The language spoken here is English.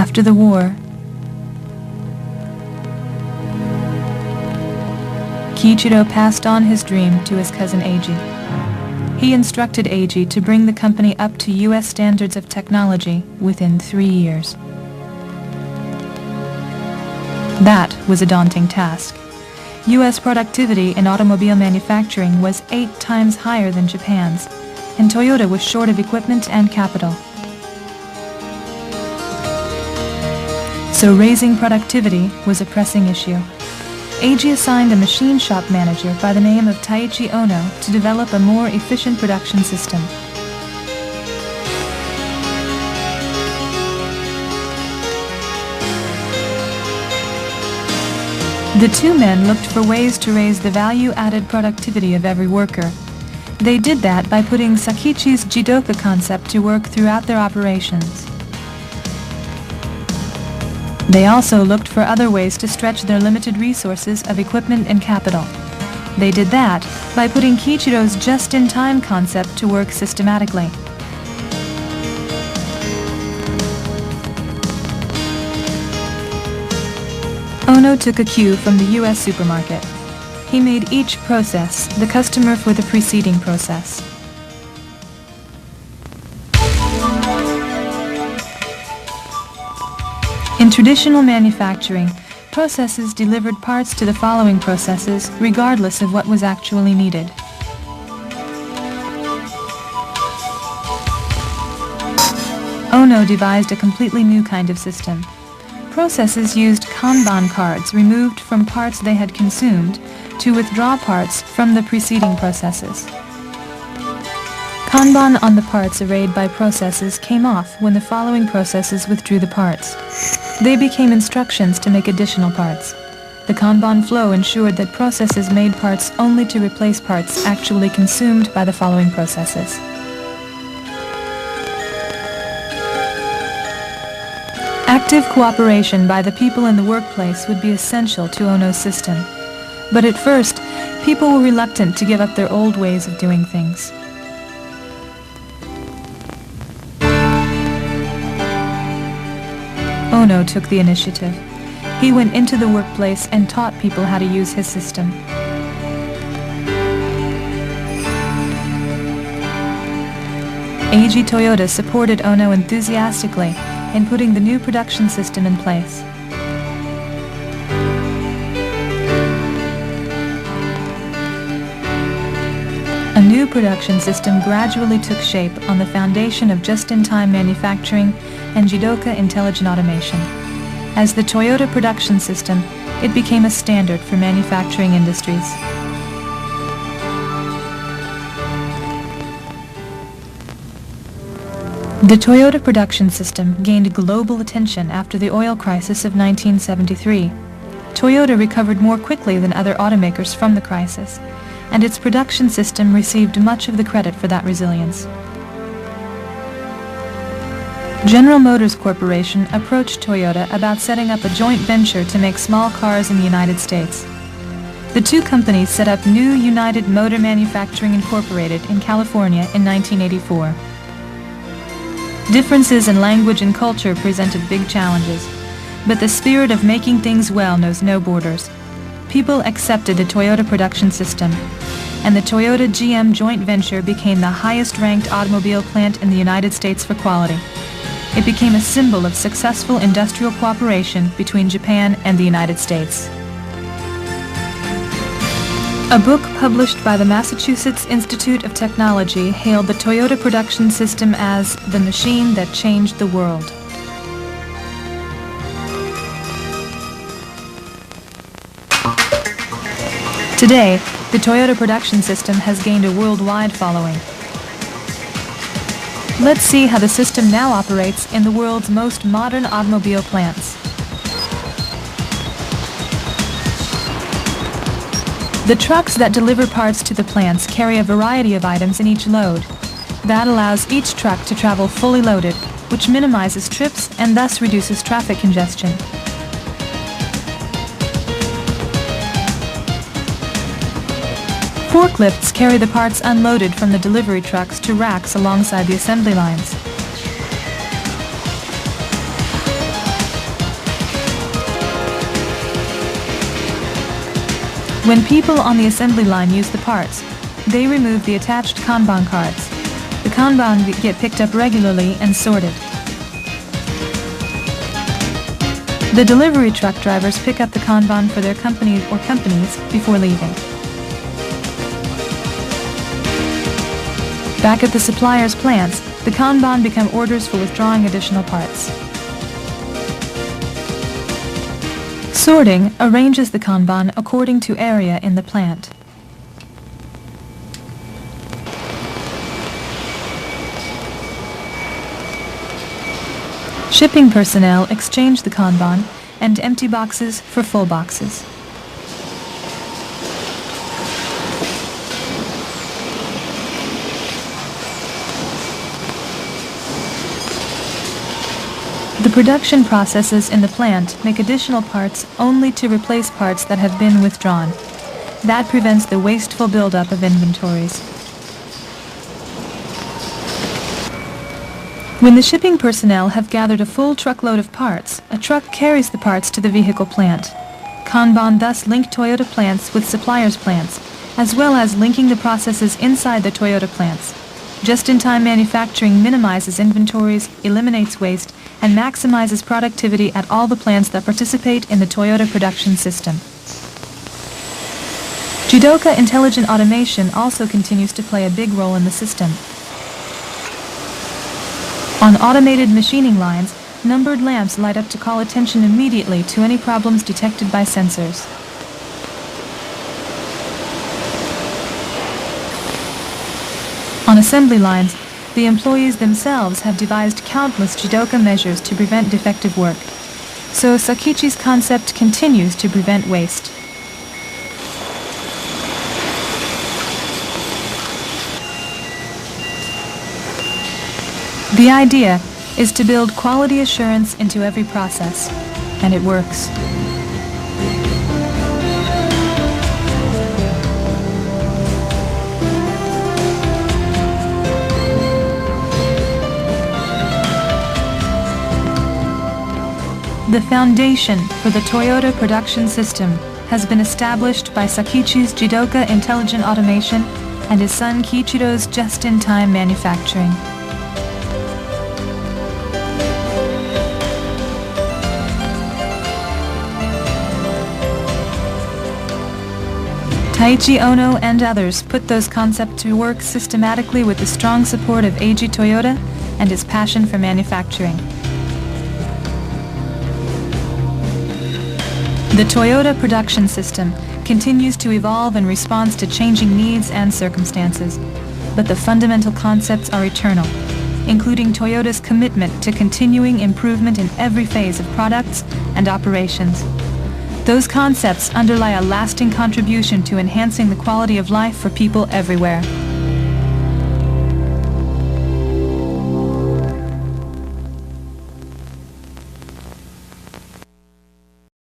After the war, Kiichiro passed on his dream to his cousin Eiji. He instructed Eiji to bring the company up to U.S. standards of technology within 3 years. That was a daunting task. U.S. productivity in automobile manufacturing was 8 times higher than Japan's, and Toyota was short of equipment and capital. So raising productivity was a pressing issue. Eiji assigned a machine shop manager by the name of Taiichi Ono to develop a more efficient production system. The two men looked for ways to raise the value-added productivity of every worker. They did that by putting Sakichi's Jidoka concept to work throughout their operations. They also looked for other ways to stretch their limited resources of equipment and capital. They did that by putting Kiichiro's just-in-time concept to work systematically. Ono took a cue from the U.S. supermarket. He made each process the customer for the preceding process. In traditional manufacturing, processes delivered parts to the following processes regardless of what was actually needed. Ono devised a completely new kind of system. Processes used Kanban cards removed from parts they had consumed to withdraw parts from the preceding processes. Kanban on the parts arrayed by processes came off when the following processes withdrew the parts. They became instructions to make additional parts. The Kanban flow ensured that processes made parts only to replace parts actually consumed by the following processes. Active cooperation by the people in the workplace would be essential to Ono's system. But at first, people were reluctant to give up their old ways of doing things. Ono took the initiative. He went into the workplace and taught people how to use his system. Eiji Toyota supported Ono enthusiastically in putting the new production system in place. A new production system gradually took shape on the foundation of just-in-time manufacturing and Jidoka intelligent automation. As the Toyota production system, it became a standard for manufacturing industries. The Toyota production system gained global attention after the oil crisis of 1973. Toyota recovered more quickly than other automakers from the crisis, and its production system received much of the credit for that resilience. General Motors Corporation approached Toyota about setting up a joint venture to make small cars in the United States. The two companies set up New United Motor Manufacturing Incorporated in California in 1984. Differences in language and culture presented big challenges, but the spirit of making things well knows no borders. People accepted the Toyota production system, and the Toyota-GM joint venture became the highest-ranked automobile plant in the United States for quality. It became a symbol of successful industrial cooperation between Japan and the United States. A book published by the Massachusetts Institute of Technology hailed the Toyota production system as the machine that changed the world. Today, the Toyota production system has gained a worldwide following. Let's see how the system now operates in the world's most modern automobile plants. The trucks that deliver parts to the plants carry a variety of items in each load. That allows each truck to travel fully loaded, which minimizes trips and thus reduces traffic congestion. Forklifts carry the parts unloaded from the delivery trucks to racks alongside the assembly lines. When people on the assembly line use the parts, they remove the attached Kanban cards. The Kanban get picked up regularly and sorted. The delivery truck drivers pick up the Kanban for their company or companies before leaving. Back at the supplier's plants, the Kanban become orders for withdrawing additional parts. Sorting arranges the Kanban according to area in the plant. Shipping personnel exchange the Kanban and empty boxes for full boxes. The production processes in the plant make additional parts only to replace parts that have been withdrawn. That prevents the wasteful buildup of inventories. When the shipping personnel have gathered a full truckload of parts, a truck carries the parts to the vehicle plant. Kanban thus link Toyota plants with suppliers' plants, as well as linking the processes inside the Toyota plants. Just-in-time manufacturing minimizes inventories, eliminates waste, and maximizes productivity at all the plants that participate in the Toyota production system. Jidoka Intelligent Automation also continues to play a big role in the system. On automated machining lines, numbered lamps light up to call attention immediately to any problems detected by sensors. On assembly lines, the employees themselves have devised countless Jidoka measures to prevent defective work. So Sakichi's concept continues to prevent waste. The idea is to build quality assurance into every process, and it works. The foundation for the Toyota production system has been established by Sakichi's Jidoka Intelligent Automation and his son Kiichiro's just-in-time manufacturing. Taichi Ono and others put those concepts to work systematically with the strong support of Eiji Toyota and his passion for manufacturing. The Toyota production system continues to evolve in response to changing needs and circumstances, but the fundamental concepts are eternal, including Toyota's commitment to continuing improvement in every phase of products and operations. Those concepts underlie a lasting contribution to enhancing the quality of life for people everywhere.